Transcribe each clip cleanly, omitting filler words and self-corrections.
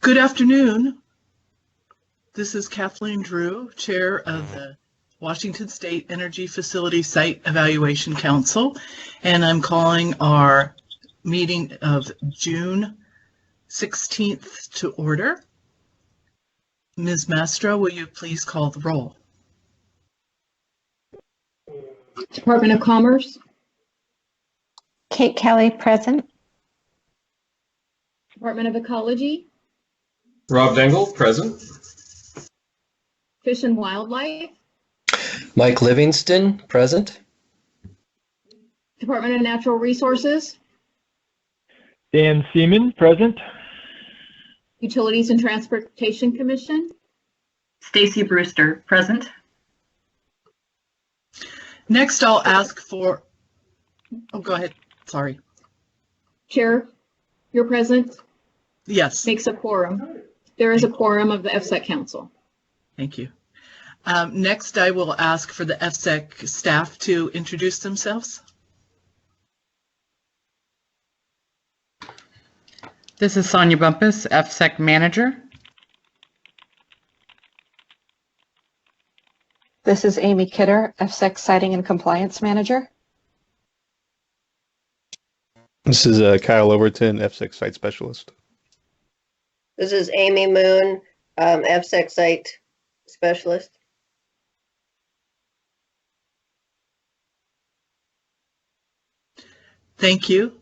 Good afternoon. This is Kathleen Drew, Chair of the Washington State Energy Facility Site Evaluation Council, and I'm calling our meeting of June 16th to order. Ms. Mastro, will you please call the roll? Department of Commerce. Kate Kelly, present. Department of Ecology. Rob Dangle, present. Fish and Wildlife. Mike Livingston, present. Department of Natural Resources. Dan Seaman, present. Utilities and Transportation Commission. Stacy Brewster, present. Next, I'll ask for, oh, go ahead, sorry. Chair, you're present. Yes. Makes a quorum. There is a quorum of the EFSEC Council. Thank you. Next, I will ask for the EFSEC staff to introduce themselves. This is Sonia Bumpus, EFSEC Manager. This is Amy Kidder, EFSEC Siting and Compliance Manager. This is Kyle Overton, EFSEC Site Specialist. This is Amy Moon, EFSEC Site Specialist. Thank you.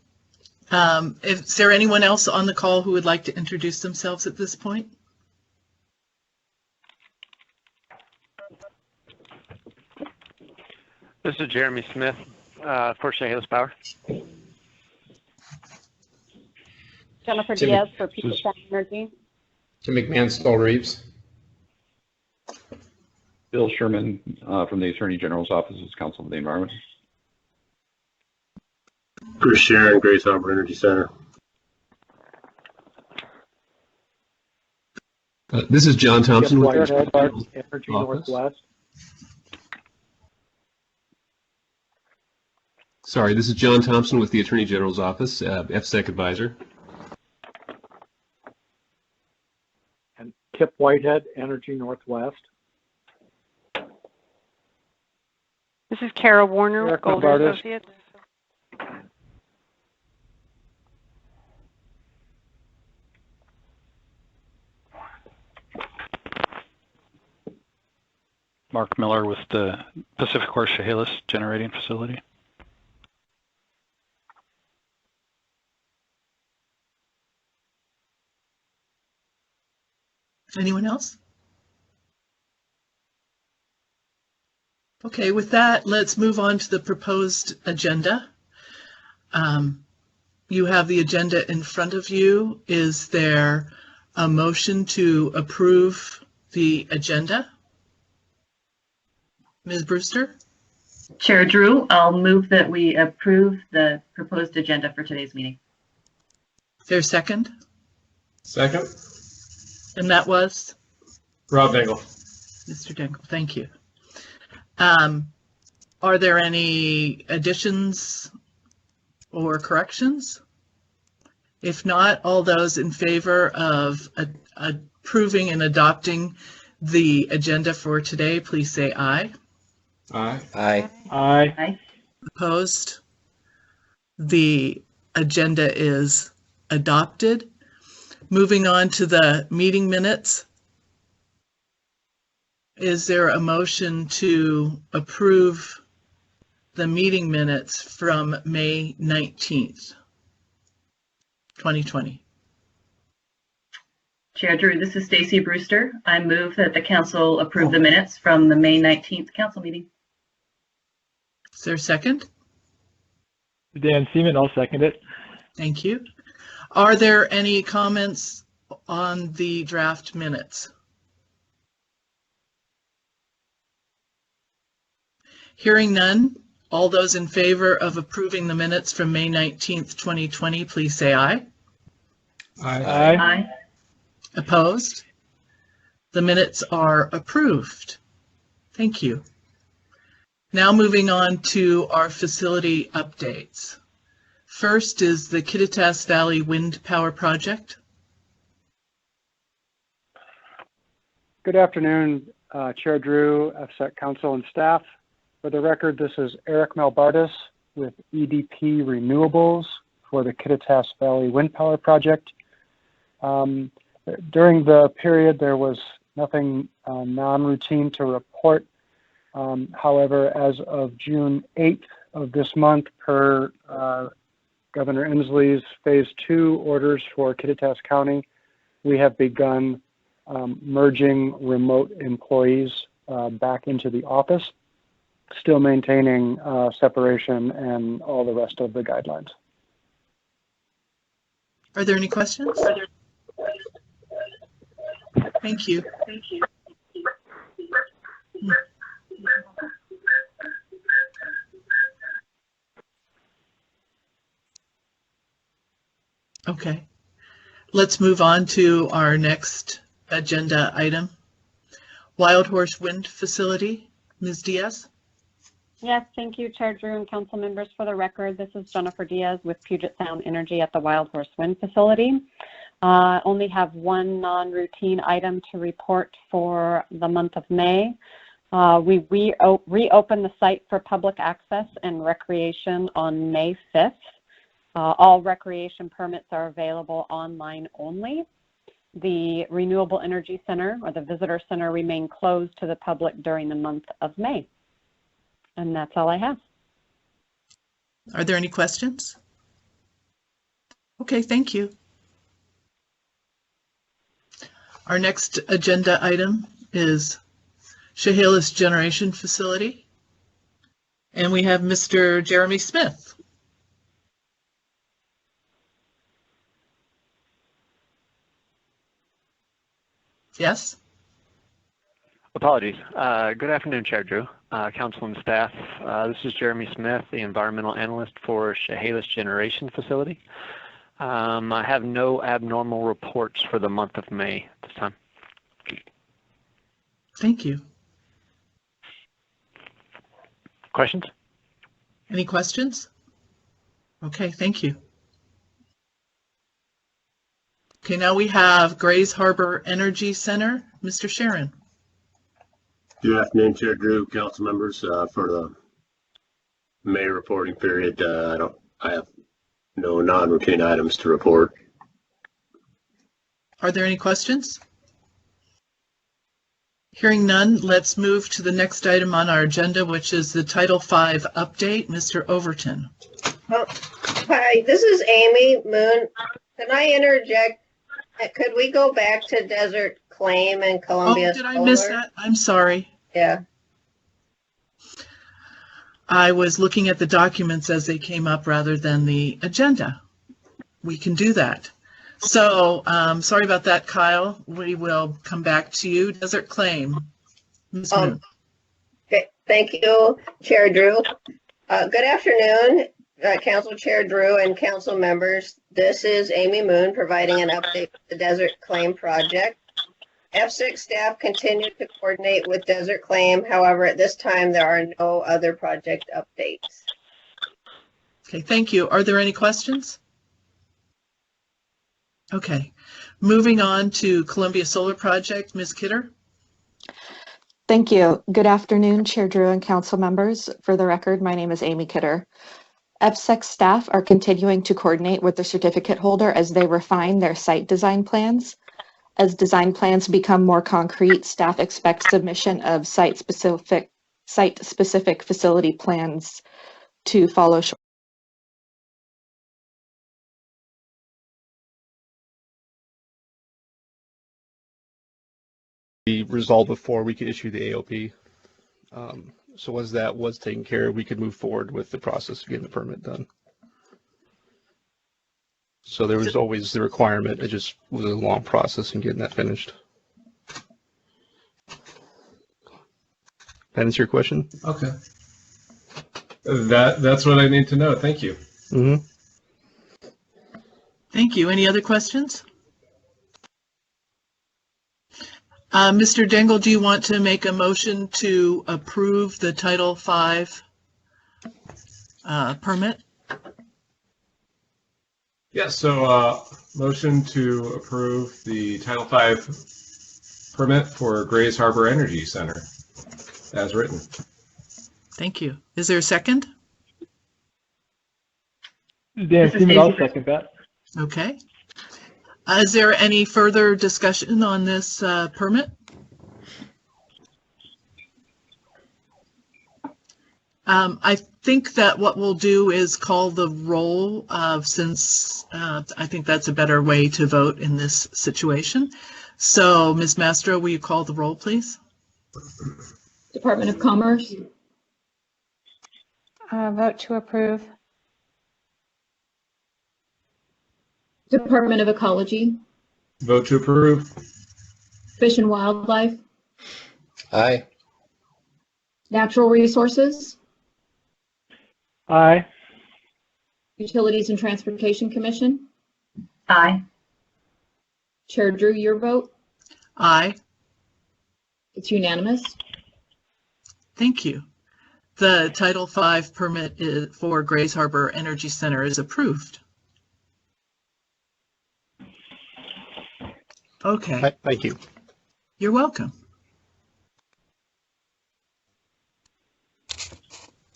Is there anyone else on the call who would like to introduce themselves at this point? This is Jeremy Smith for Chehalis Power. Jennifer Diaz for People Energy. Tim McMahon, Stoll Reeves. Bill Sherman from the Attorney General's Office as Counsel for the Environment. Bruce Sharon, Grace Harbor Energy Center. This is John Thompson with the Energy Northwest. Sorry, this is John Thompson with the Attorney General's Office, EFSEC Advisor. And Kip Whitehead, Energy Northwest. This is Kara Warner with Golder Associates. Mark Miller with the Pacific Core Chehalis Generating Facility. Anyone else? Okay, with that, let's move on to the proposed agenda. You have the agenda in front of you. Is there a motion to approve the agenda? Ms. Brewster? Chair Drew, I'll move that we approve the proposed agenda for today's meeting. Is there a second? Second. And that was? Rob Dangle. Mr. Dangle, thank you. Are there any additions or corrections? If not, all those in favor of approving and adopting the agenda for today, please say aye. Aye. Aye. Aye. Aye. Opposed? The agenda is adopted. Moving on to the meeting minutes. Is there a motion to approve the meeting minutes from May 19th, 2020? Chair Drew, this is Stacy Brewster. I move that the council approve the minutes from the May 19th council meeting. Is there a second? Dan Seaman, I'll second it. Thank you. Are there any comments on the draft minutes? Hearing none, all those in favor of approving the minutes from May 19th, 2020, please say aye. Aye. Aye. Aye. Opposed? The minutes are approved. Thank you. Now moving on to our facility updates. First is the Kittitas Valley Wind Power Project. Good afternoon, Chair Drew, EFSEC Council and staff. For the record, this is Eric Malbardis with EDP Renewables for the Kittitas Valley Wind Power Project. During the period, there was nothing non-routine to report. However, as of June 8th of this month, per Governor Inslee's Phase 2 orders for Kittitas County, we have begun merging remote employees back into the office, still maintaining separation and all the rest of the guidelines. Are there any questions? Thank you. Okay, let's move on to our next agenda item. Wild Horse Wind Facility, Ms. Diaz. Yes, thank you, Chair Drew and council members. For the record, this is Jennifer Diaz with Puget Sound Energy at the Wild Horse Wind Facility. Only have one non-routine item to report for the month of May. We reopened the site for public access and recreation on May 5th. All recreation permits are available online only. The Renewable Energy Center or the Visitor Center remain closed to the public during the month of May. And that's all I have. Are there any questions? Okay, thank you. Our next agenda item is Chehalis Generation Facility. And we have Mr. Jeremy Smith. Yes? Apologies. Good afternoon, Chair Drew, council and staff. This is Jeremy Smith, the environmental analyst for Chehalis Generation Facility. I have no abnormal reports for the month of May at this time. Thank you. Questions? Any questions? Okay, thank you. Okay, now we have Grays Harbor Energy Center, Mr. Sharon. Good afternoon, Chair Drew, council members. For the May reporting period, I have no non-routine items to report. Are there any questions? Hearing none, let's move to the next item on our agenda, which is the Title V update. Mr. Overton. Oh, hi, this is Amy Moon. Can I interject? Could we go back to Desert Claim and Columbia Solar? Oh, did I miss that? I'm sorry. Yeah. I was looking at the documents as they came up rather than the agenda. We can do that. So, sorry about that, Kyle. We will come back to you. Desert Claim. Ms. Moon. Okay. Thank you, Chair Drew. Good afternoon, Council Chair Drew and council members. This is Amy Moon providing an update for the Desert Claim project. EFSEC staff continue to coordinate with Desert Claim. However, at this time, there are no other project updates. Okay, thank you. Are there any questions? Okay, moving on to Columbia Solar Project, Ms. Kidder. Thank you. Good afternoon, Chair Drew and council members. For the record, my name is Amy Kidder. EFSEC staff are continuing to coordinate with the certificate holder as they refine their site design plans. As design plans become more concrete, staff expect submission of site-specific facility plans to follow shortly. Be resolved before we could issue the AOP. So as that was taken care of, we could move forward with the process of getting the permit done. So there was always the requirement. It just was a long process in getting that finished. That answer your question? Okay. That's what I need to know. Thank you. Mm-hmm. Thank you. Any other questions? Mr. Dengel, do you want to make a motion to approve the Title V permit? Yeah, so motion to approve the Title V permit for Grays Harbor Energy Center as written. Thank you. Is there a second? Dan Seaman, I'll second that. Okay. Is there any further discussion on this permit? I think that what we'll do is call the roll since I think that's a better way to vote in this situation. So, Ms. Mastro, will you call the roll, please? Department of Commerce. Vote to approve. Department of Ecology. Vote to approve. Fish and Wildlife. Aye. Natural Resources. Aye. Utilities and Transportation Commission. Aye. Chair Drew, your vote? Aye. It's unanimous. Thank you. The Title V permit for Grays Harbor Energy Center is approved. Okay. Thank you. You're welcome.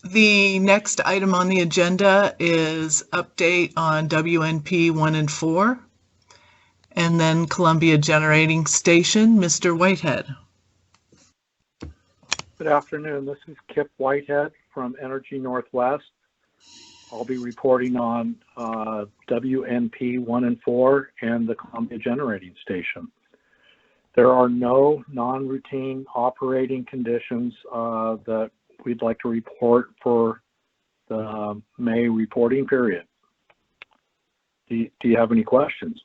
The next item on the agenda is update on WNP 1 and 4, and then Columbia Generating Station. Mr. Whitehead. Good afternoon. This is Kip Whitehead from Energy Northwest. I'll be reporting on WNP 1 and 4 and the Columbia Generating Station. There are no non-routine operating conditions that we'd like to report for the May reporting period. Do you have any questions?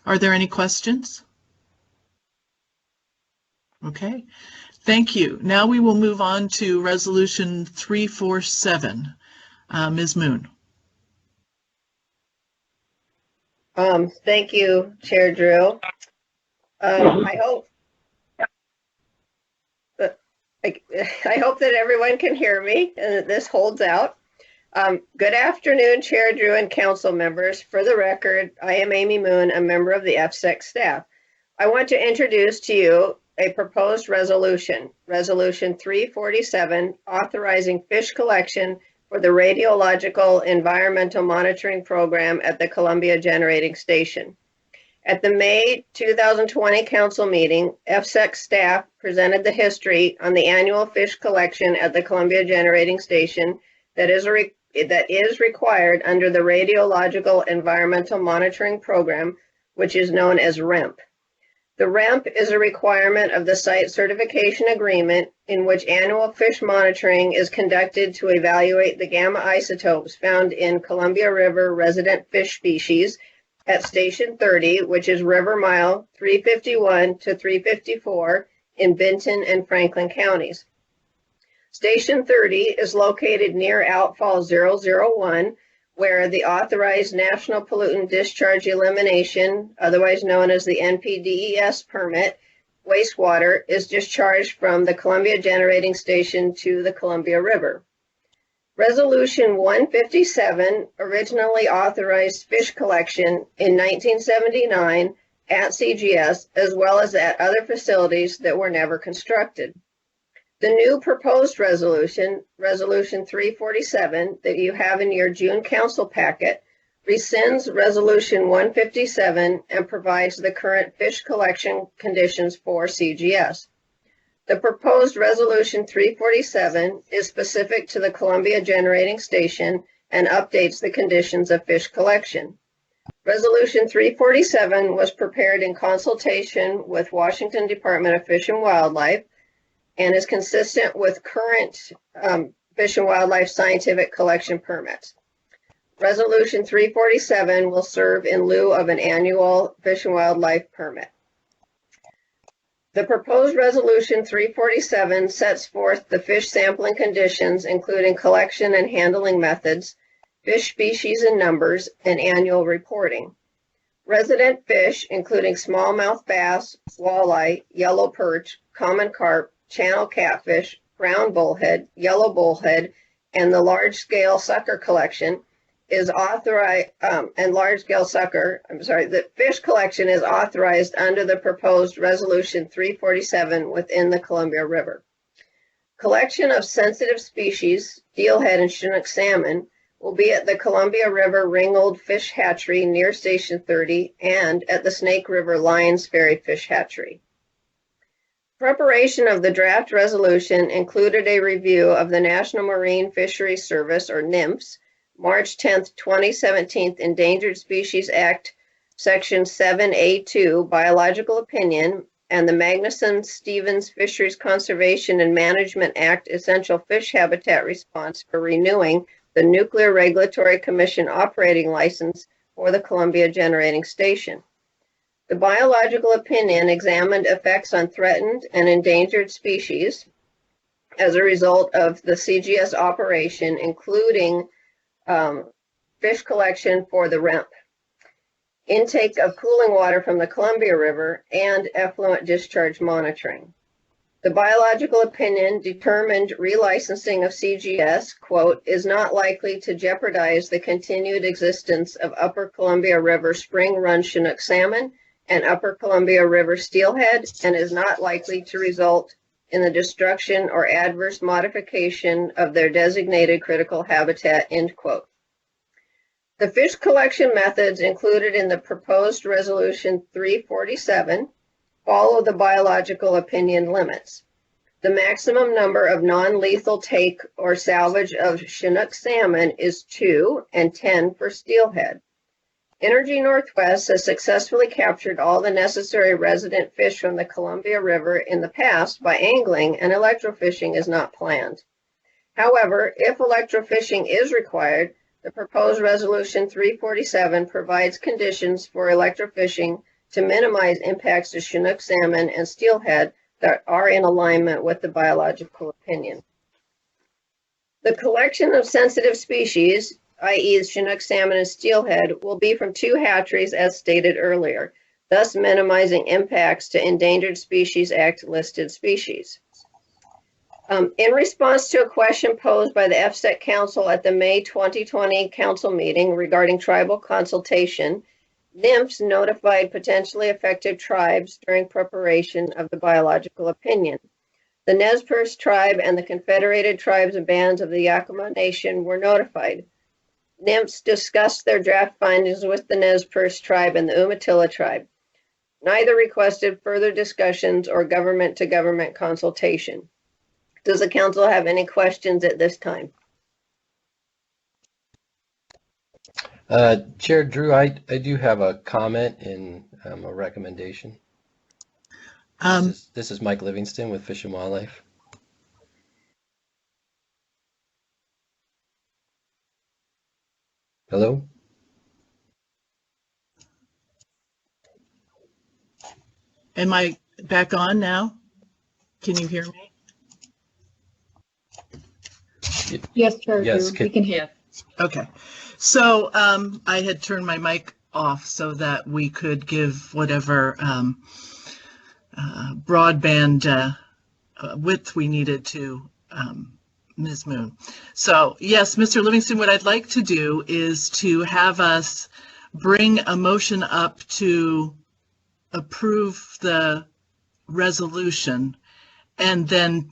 Are there any questions? Okay, thank you. Now we will move on to Resolution 347. Ms. Moon. Thank you, Chair Drew. I hope that everyone can hear me and that this holds out. Good afternoon, Chair Drew and council members. For the record, I am Amy Moon, a member of the EFSEC staff. I want to introduce to you a proposed resolution, Resolution 347, authorizing fish collection for the Radiological Environmental Monitoring Program at the Columbia Generating Station. At the May 2020 council meeting, EFSEC staff presented the history on the annual fish collection at the Columbia Generating Station that is required under the Radiological Environmental Monitoring Program, which is known as REMP. The REMP is a requirement of the site certification agreement in which annual fish monitoring is conducted to evaluate the gamma isotopes found in Columbia River resident fish species at Station 30, which is River Mile 351 to 354 in Benton and Franklin counties. Station 30 is located near Outfall 001, where the authorized National Pollutant Discharge Elimination, otherwise known as the NPDES permit, wastewater is discharged from the Columbia Generating Station to the Columbia River. Resolution 157 originally authorized fish collection in 1979 at CGS as well as at other facilities that were never constructed. The new proposed resolution, Resolution 347, that you have in your June council packet, rescinds Resolution 157 and provides the current fish collection conditions for CGS. The proposed Resolution 347 is specific to the Columbia Generating Station and updates the conditions of fish collection. Resolution 347 was prepared in consultation with Washington Department of Fish and Wildlife and is consistent with current Fish and Wildlife scientific collection permits. Resolution 347 will serve in lieu of an annual Fish and Wildlife permit. The proposed Resolution 347 sets forth the fish sampling conditions, including collection and handling methods, fish species and numbers, and annual reporting. Resident fish, including smallmouth bass, walleye, yellow perch, common carp, channel catfish, brown bullhead, yellow bullhead, and the large-scale sucker collection is authorized, and large-scale sucker, the fish collection is authorized under the proposed Resolution 347 within the Columbia River. Collection of sensitive species, steelhead and Chinook salmon, will be at the Columbia River Ringgold Fish Hatchery near Station 30 and at the Snake River Lions Ferry Fish Hatchery. Preparation of the draft resolution included a review of the National Marine Fisheries Service, or NMFS, March 10, 2017 Endangered Species Act, Section 7A2, Biological Opinion, and the Magnuson-Stevens Fisheries Conservation and Management Act Essential Fish Habitat Response for renewing the Nuclear Regulatory Commission operating license for the Columbia Generating Station. The biological opinion examined effects on threatened and endangered species as a result of the CGS operation, including fish collection for the REMP, intake of cooling water from the Columbia River, and effluent discharge monitoring. The biological opinion determined relicensing of CGS, quote, is not likely to jeopardize the continued existence of Upper Columbia River spring run Chinook salmon and Upper Columbia River steelhead, and is not likely to result in the destruction or adverse modification of their designated critical habitat, end quote. The fish collection methods included in the proposed Resolution 347 follow the biological opinion limits. The maximum number of non-lethal take or salvage of Chinook salmon is 2 and 10 for steelhead. Energy Northwest has successfully captured all the necessary resident fish from the Columbia River in the past by angling, and electrofishing is not planned. However, if electrofishing is required, the proposed Resolution 347 provides conditions for electrofishing to minimize impacts to Chinook salmon and steelhead that are in alignment with the biological opinion. The collection of sensitive species, i.e. Chinook salmon and steelhead, will be from 2 hatcheries as stated earlier, thus minimizing impacts to Endangered Species Act listed species. In response to a question posed by the EFSEC Council at the May 2020 Council meeting regarding tribal consultation, NMFS notified potentially affected tribes during preparation of the biological opinion. The Nez Perce tribe and the Confederated Tribes and Bands of the Yakima Nation were notified. NMFS discussed their draft findings with the Nez Perce tribe and the Umatilla tribe. Neither requested further discussions or government-to-government consultation. Does the council have any questions at this time? Chair Drew, I do have a comment and a recommendation. This is Mike Livingston with Fish and Wildlife. Hello? Am I back on now? Can you hear me? Yes, Chair Yes, Drew, we can hear. Okay. So I had turned my mic off so that we could give whatever broadband width we needed to Ms. Moon. So yes, Mr. Livingston, what I'd like to do is to have us bring a motion up to approve the resolution and then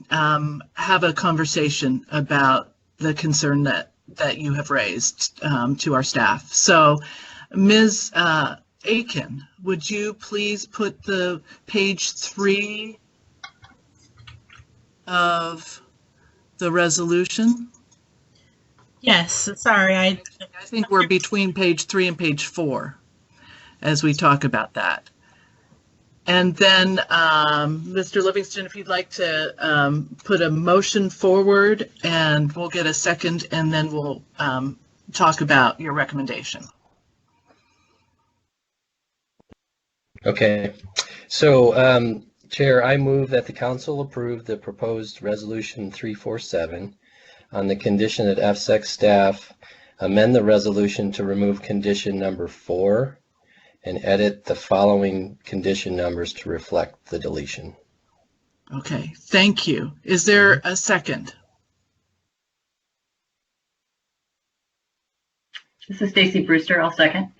have a conversation about the concern that you have raised to our staff. So Ms. Aiken, would you please put the page 3 of the resolution? Yes, sorry. I think we're between page 3 and page 4 as we talk about that. And then, Mr. Livingston, if you'd like to put a motion forward, and we'll get a second, and then we'll talk about your recommendation. Okay. So, Chair, I move that the council approve the proposed Resolution 347 on the condition that EFSEC staff amend the resolution to remove condition number 4 and edit the following condition numbers to reflect the deletion. Okay, thank you. Is there a second? This is Stacy Brewster. I'll second.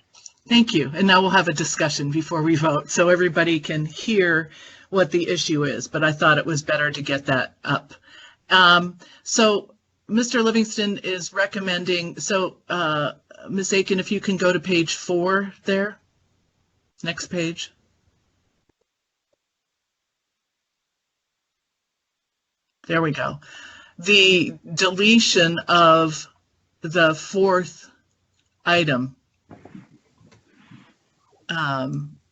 Thank you. And now we'll have a discussion before we vote so everybody can hear what the issue is, but I thought it was better to get that up. So Mr. Livingston is recommending, so Ms. Aiken, if you can go to page 4 there, next page. There we go. The deletion of the 4th item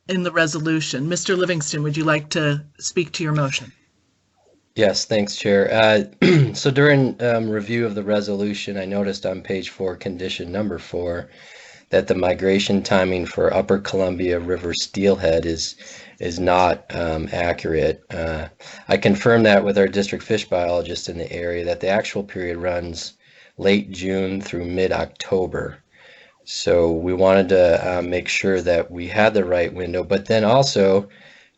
in the resolution. Mr. Livingston, would you like to speak to your motion? Yes, thanks, Chair. So during review of the resolution, I noticed on page 4, condition number 4, that the migration timing for Upper Columbia River steelhead is not accurate. I confirmed that with our district fish biologist in the area, that the actual period runs late June through mid-October. So we wanted to make sure that we had the right window, but then also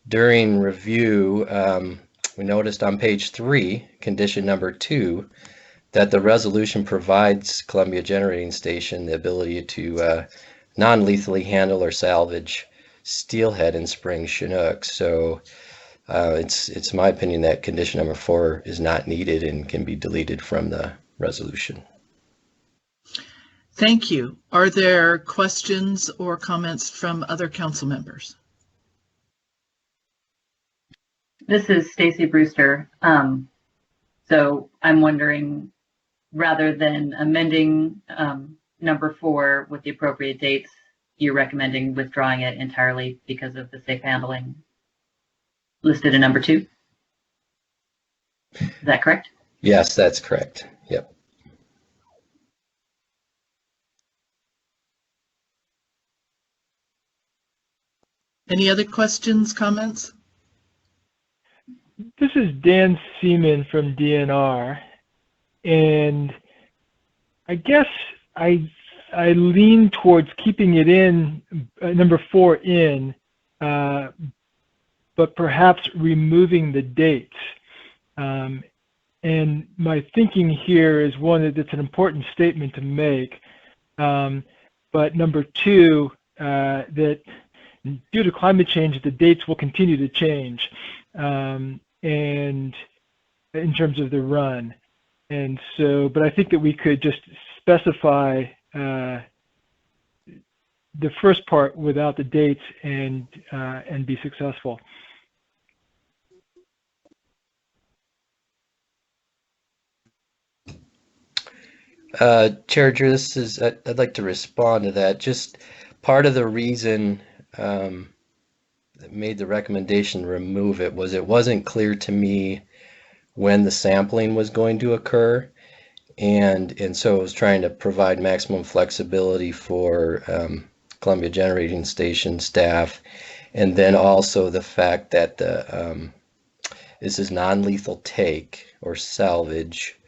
during review, we noticed on page 3, condition number 2, that the resolution provides Columbia Generating Station the ability to non-lethally handle or salvage steelhead and spring Chinook. So it's my opinion that condition number 4 is not needed and can be deleted from the resolution. Thank you. Are there questions or comments from other council members? This is Stacy Brewster. So I'm wondering, rather than amending number 4 with the appropriate dates, you're recommending withdrawing it entirely because of the safe handling listed in number 2? Is that correct? Yes, that's correct. Yep. Any other questions, comments? This is Dan Seaman from DNR, and I guess I lean towards keeping it in, number 4 in, but perhaps removing the dates. And my thinking here is, one, that it's an important statement to make, but number 2, that due to climate change, the dates will continue to change, and in terms of the run. And so, but I think that we could just specify the first part without the dates and be successful. Chair Drew, I'd like to respond to that. Just part of the reason that made the recommendation to remove it was it wasn't clear to me when the sampling was going to occur, and so it was trying to provide maximum flexibility for Columbia Generating Station staff, and then also the fact that this is non-lethal take or salvage,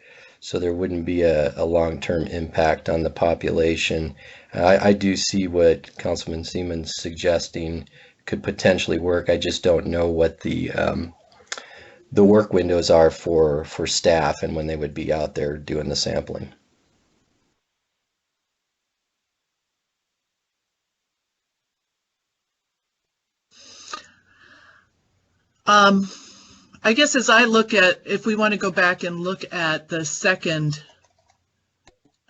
so there wouldn't be a long-term impact on the population. I do see what Councilman Seaman's suggesting could potentially work. I just don't know what the work windows are for staff and when they would be out there doing the sampling. I guess as I look at, if we want to go back and look at the second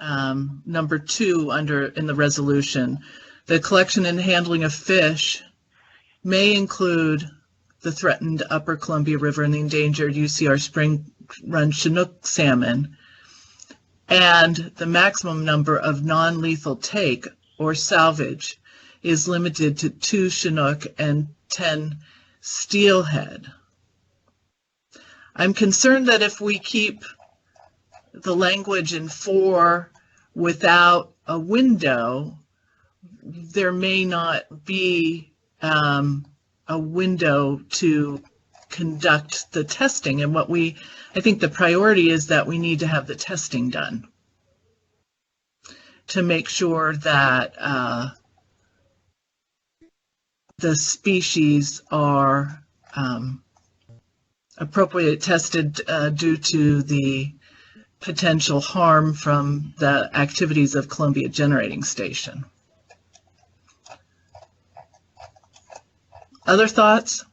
number 2 in the resolution, the collection and handling of fish may include the threatened Upper Columbia River and the endangered UCR spring run Chinook salmon, and the maximum number of non-lethal take or salvage is limited to 2 Chinook and 10 steelhead. I'm concerned that if we keep the language in 4 without a window, there may not be a window to conduct the testing. And I think the priority is that we need to have the testing done to make sure that the species are appropriately tested due to the potential harm from the activities of Columbia Generating Station. Other thoughts?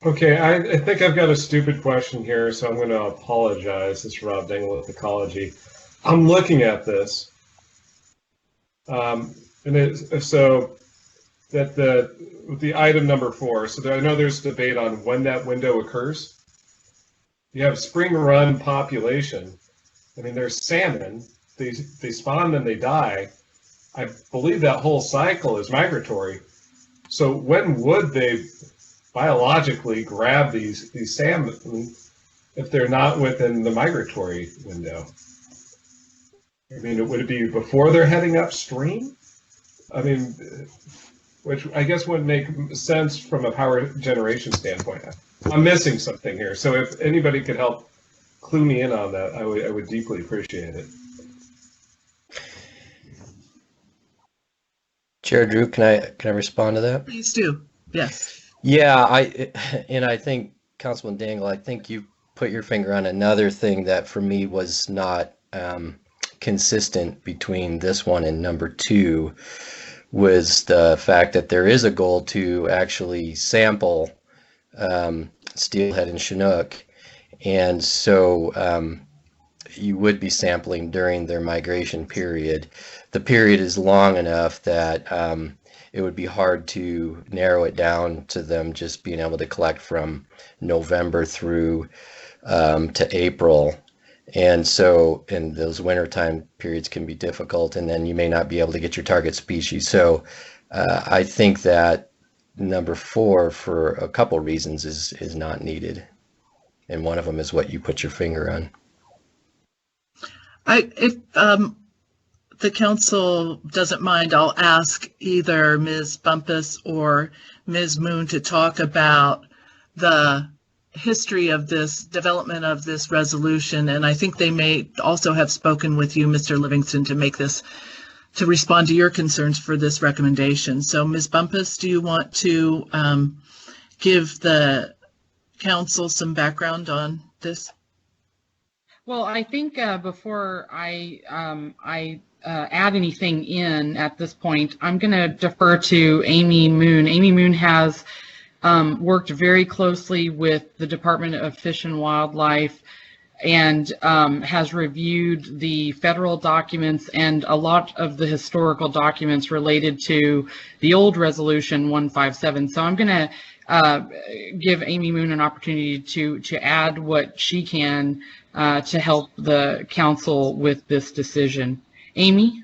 Okay, I think I've got a stupid question here, so I'm going to apologize. This is Rob Dingle with Ecology. I'm looking at this, and so that the item number 4. So I know there's debate on when that window occurs. You have spring run population. I mean, there's salmon. They spawn, then they die. I believe that whole cycle is migratory. So when would they biologically grab these salmon if they're not within the migratory window? I mean, would it be before they're heading upstream? I mean, which I guess would make sense from a power generation standpoint. I'm missing something here. So if anybody could help clue me in on that, I would deeply appreciate it. Chair Drew, can I respond to that? Please do. Yes. Yeah, I think Councilman Dangle, I think you put your finger on another thing that for me was not consistent between this one and number 2, was the fact that there is a goal to actually sample steelhead and Chinook, and so you would be sampling during their migration period. The period is long enough that it would be hard to narrow it down to them just being able to collect from November through to April. And so, and those wintertime periods can be difficult, and then you may not be able to get your target species. So I think that number 4, for a couple reasons, is not needed. And one of them is what you put your finger on. If the council doesn't mind, I'll ask either Ms. Bumpus or Ms. Moon to talk about the history of this development of this resolution, and I think they may also have spoken with you, Mr. Livingston, to respond to your concerns for this recommendation. So Ms. Bumpus, do you want to give the council some background on this? Well, I think before I add anything in at this point, I'm going to defer to Amy Moon. Amy Moon has worked very closely with the Department of Fish and Wildlife and has reviewed the federal documents and a lot of the historical documents related to the old Resolution 157. So I'm going to give Amy Moon an opportunity to add what she can to help the council with this decision. Amy?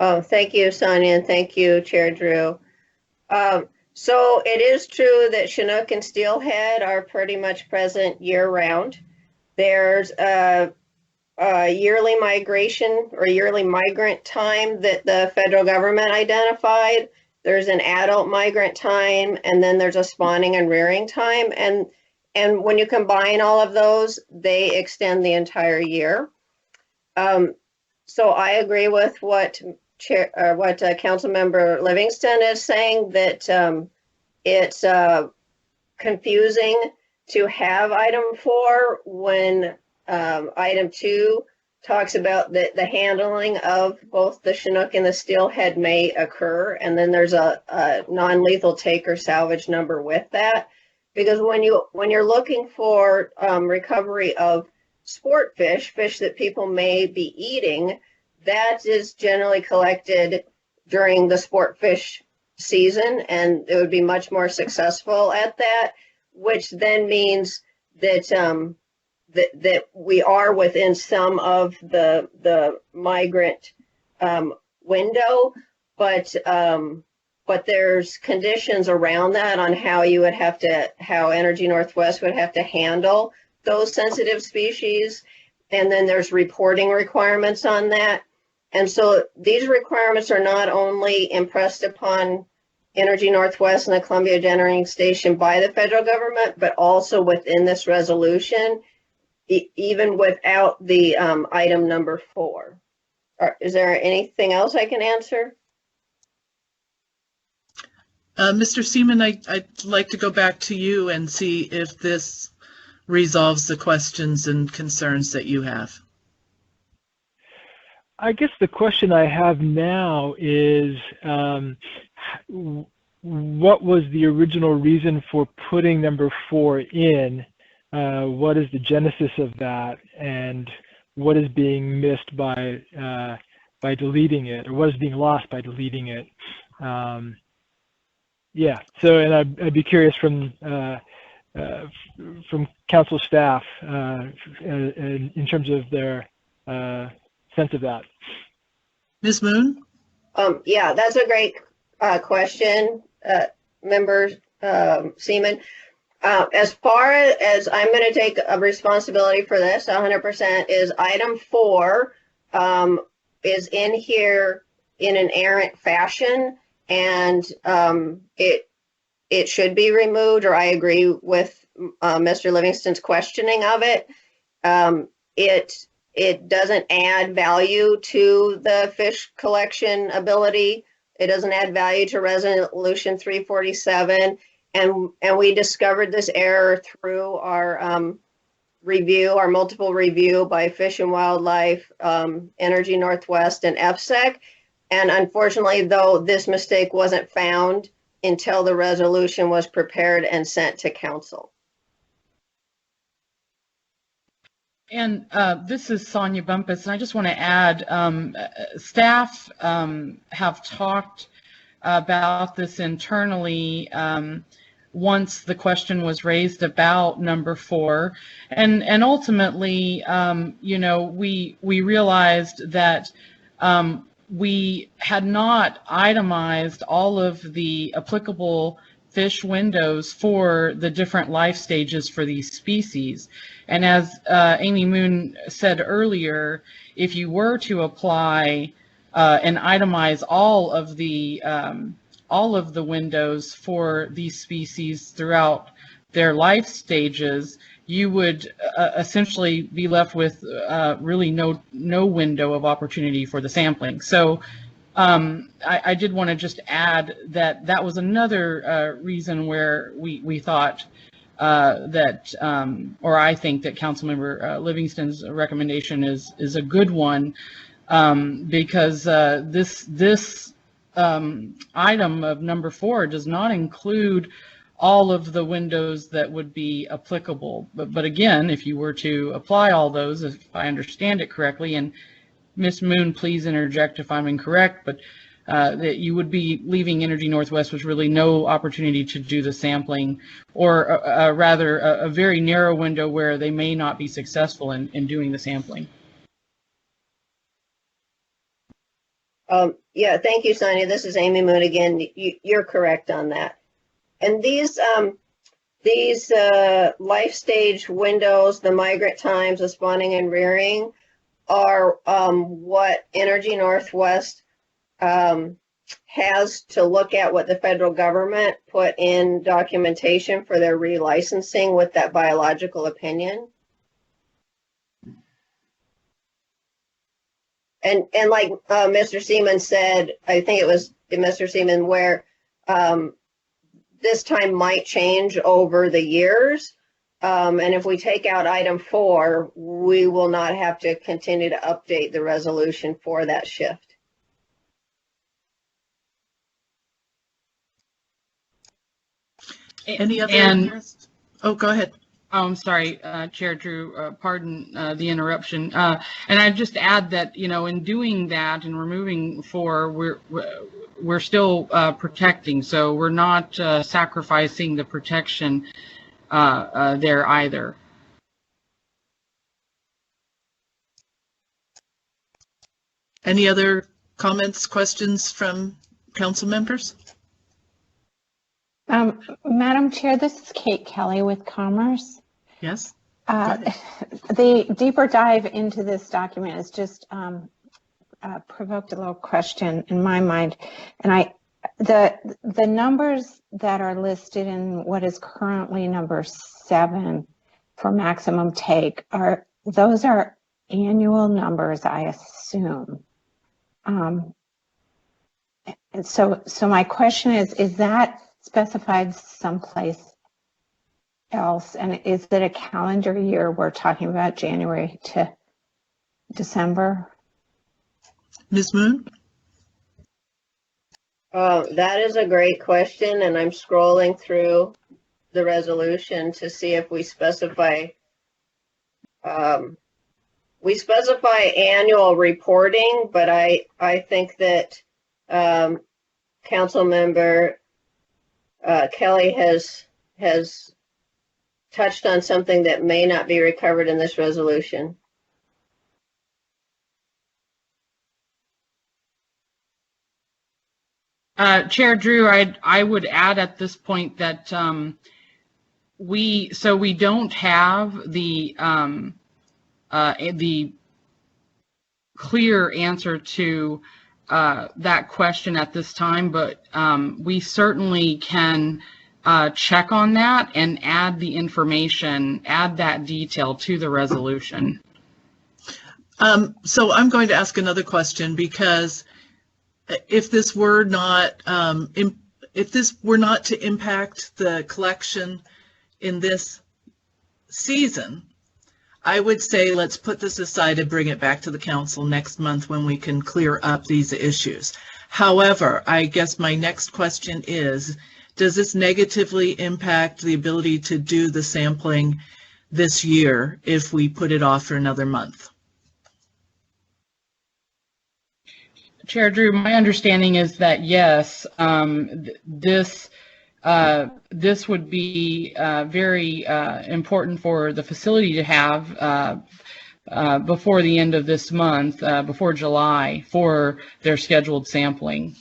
Oh, thank you, Sonia, and thank you, Chair Drew. So it is true that Chinook and steelhead are pretty much present year-round. There's a yearly migration or yearly migrant time that the federal government identified. There's an adult migrant time, and then there's a spawning and rearing time. And when you combine all of those, they extend the entire year. So I agree with what Councilmember Livingston is saying, that it's confusing to have item 4 when item 2 talks about the handling of both the Chinook and the steelhead may occur, and then there's a non-lethal take or salvage number with that. Because when you're looking for recovery of sport fish that people may be eating, that is generally collected during the sport fish season, and it would be much more successful at that, which then means that that we are within some of the migrant window, but there's conditions around that on how how Energy Northwest would have to handle those sensitive species, and then there's reporting requirements on that. And so these requirements are not only impressed upon Energy Northwest and the Columbia Generating Station by the federal government, but also within this resolution, even without the item number 4. Is there anything else I can answer? Mr. Seaman, I'd like to go back to you and see if this resolves the questions and concerns that you have. I guess the question I have now is, what was the original reason for putting number 4 in? What is the genesis of that, and what is being missed by deleting it, or what is being lost by deleting it? Yeah. So, and I'd be curious from council staff in terms of their sense of that. Ms. Moon? Yeah, that's a great question, Member Seaman. As far as I'm going to take a responsibility for this 100%, is item 4 is in here in an errant fashion, and it should be removed, or I agree with Mr. Livingston's questioning of it. It doesn't add value to the fish collection ability. It doesn't add value to Resolution 347. And we discovered this error through our review, our multiple review by Fish and Wildlife, Energy Northwest, and EFSEC. And unfortunately, though, this mistake wasn't found until the resolution was prepared and sent to council. And this is Sonia Bumpus, and I just want to add, staff have talked about this internally once the question was raised about number 4, and ultimately, you know, we realized that we had not itemized all of the applicable fish windows for the different life stages for these species. And as Amy Moon said earlier, if you were to apply and itemize all of the windows for these species throughout their life stages, you would essentially be left with really no window of opportunity for the sampling. So I did want to just add that that was another reason where we thought that, or I think that Councilmember Livingston's recommendation is a good one, because this item of number 4 does not include all of the windows that would be applicable. But again, if you were to apply all those, if I understand it correctly, and Ms. Moon, please interject if I'm incorrect, but that you would be leaving Energy Northwest with really no opportunity to do the sampling, or rather a very narrow window where they may not be successful in doing the sampling. Yeah, thank you, Sonia. This is Amy Moon again. You're correct on that. And these life stage windows, the migrant times, the spawning and rearing, are what Energy Northwest has to look at what the federal government put in documentation for their relicensing with that biological opinion. And like Mr. Seaman said, I think it was Mr. Seaman, where this time might change over the years. And if we take out item 4, we will not have to continue to update the resolution for that shift. Any other? Oh, go ahead. Oh, I'm sorry, Chair Drew, pardon the interruption. And I'd just add that, you know, in doing that and removing 4, we're still protecting, so we're not sacrificing the protection there either. Any other comments, questions from council members? Madam Chair, this is Kate Kelly with Commerce. Yes. The deeper dive into this document has just provoked a little question in my mind, and the numbers that are listed in what is currently number 7 for maximum take those are annual numbers, I assume. And so my question is that specified someplace else? And is it a calendar year we're talking about, January to December? Ms. Moon? That is a great question, and I'm scrolling through the resolution to see if we specify annual reporting, but I think that Council Member Kelly has touched on something that may not be recovered in this resolution. Chair Drew, I would add at this point that we don't have the clear answer to that question at this time, but we certainly can check on that and add the information, add that detail to the resolution. So I'm going to ask another question, because if this were not to impact the collection in this season, I would say let's put this aside and bring it back to the council next month when we can clear up these issues. However, I guess my next question is, does this negatively impact the ability to do the sampling this year if we put it off for another month? Chair Drew, my understanding is that yes, this would be very important for the facility to have before the end of this month, before July, for their scheduled sampling.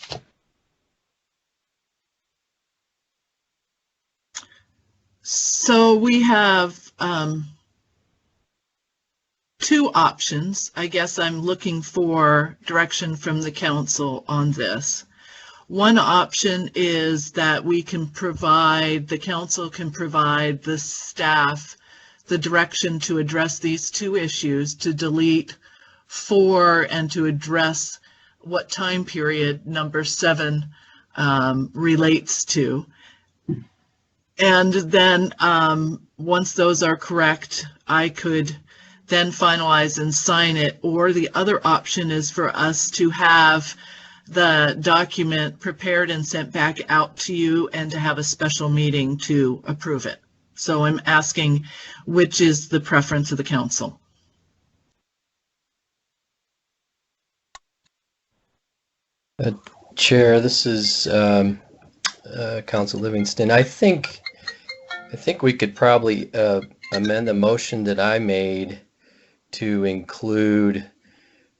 So we have two options. I guess I'm looking for direction from the council on this. One option is that we can provide, the council can provide the staff the direction to address these two issues, to delete 4 and to address what time period number 7 relates to. And then once those are correct, I could then finalize and sign it. Or the other option is for us to have the document prepared and sent back out to you and to have a special meeting to approve it. So I'm asking, which is the preference of the council? Chair, this is Council Livingston. I think we could probably amend the motion that I made to include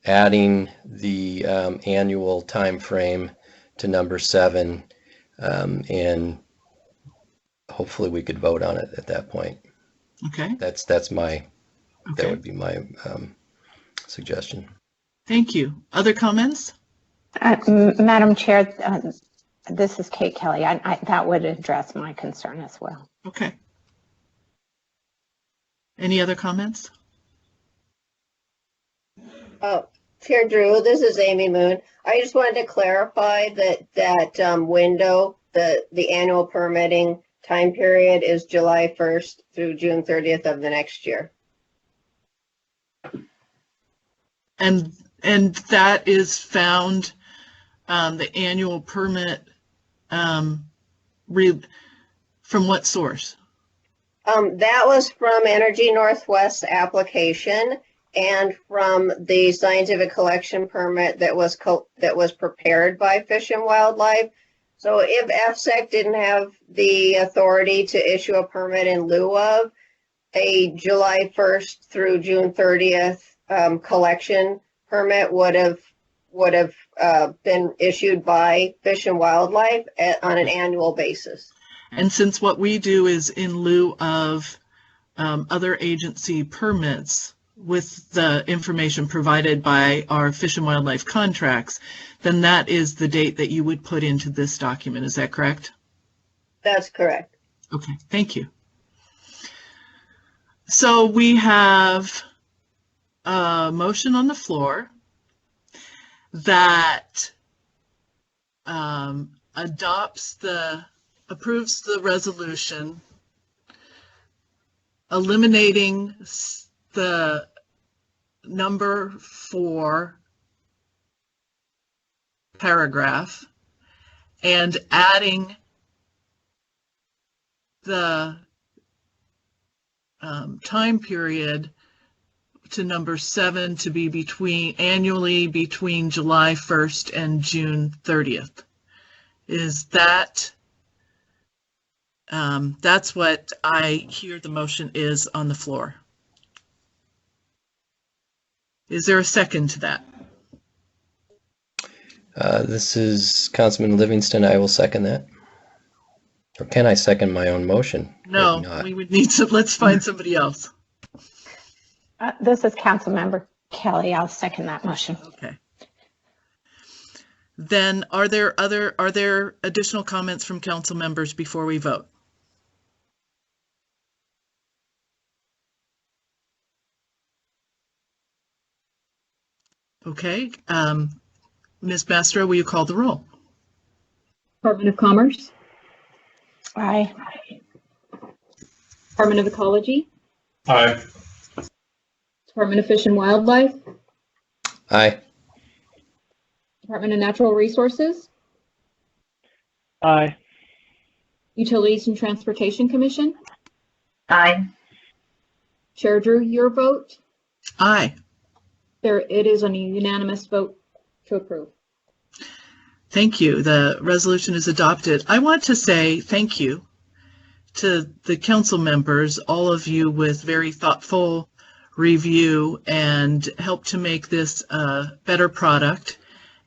adding the annual time frame to number 7, and hopefully we could vote on it at that point. Okay. That's my, okay. That would be my suggestion. Thank you. Other comments? Madam Chair, this is Kate Kelly. That would address my concern as well. Okay. Any other comments? Chair Drew, this is Amy Moon. I just wanted to clarify that window, the annual permitting time period is July 1st through June 30th of the next year. And that is found, the annual permit, from what source? That was from Energy Northwest's application and from the scientific collection permit that was prepared by Fish and Wildlife. So if EFSEC didn't have the authority to issue a permit in lieu of a July 1st through June 30th collection permit would have been issued by Fish and Wildlife on an annual basis. And since what we do is in lieu of other agency permits with the information provided by our Fish and Wildlife contracts, then that is the date that you would put into this document. Is that correct? That's correct. Okay, thank you. So we have a motion on the floor that adopts the approves the resolution eliminating the number 4 paragraph and adding the time period to number 7 to be annually between July 1st and June 30th. Is that, that's what I hear the motion is on the floor. Is there a second to that? This is Councilman Livingston. I will second that. Or can I second my own motion? No, we would need to, let's find somebody else. This is Councilmember Kelly. I'll second that motion. Okay. Then are there additional comments from council members before we vote? Okay. Ms. Mastro, will you call the roll? Department of Commerce. Aye. Department of Ecology. Aye. Department of Fish and Wildlife. Aye. Department of Natural Resources. Aye. Utilities and Transportation Commission. Aye. Chair Drew, your vote? Aye. It is a unanimous vote to approve. Thank you. The resolution is adopted. I want to say thank you to the council members, all of you with very thoughtful review and help to make this a better product.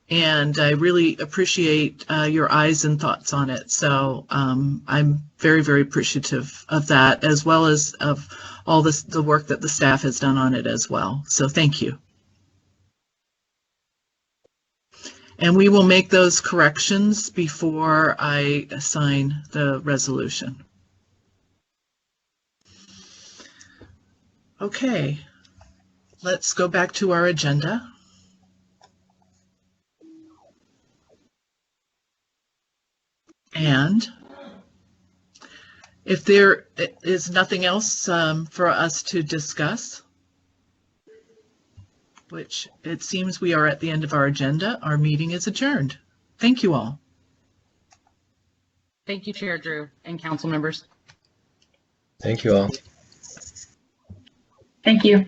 And I really appreciate your eyes and thoughts on it. So I'm very, very appreciative of that, as well as of all the work that the staff has done on it as well. So thank you. And we will make those corrections before I sign the resolution. Okay, let's go back to our agenda. And if there is nothing else for us to discuss, which it seems we are at the end of our agenda, our meeting is adjourned. Thank you all. Thank you, Chair Drew and council members. Thank you all. Thank you.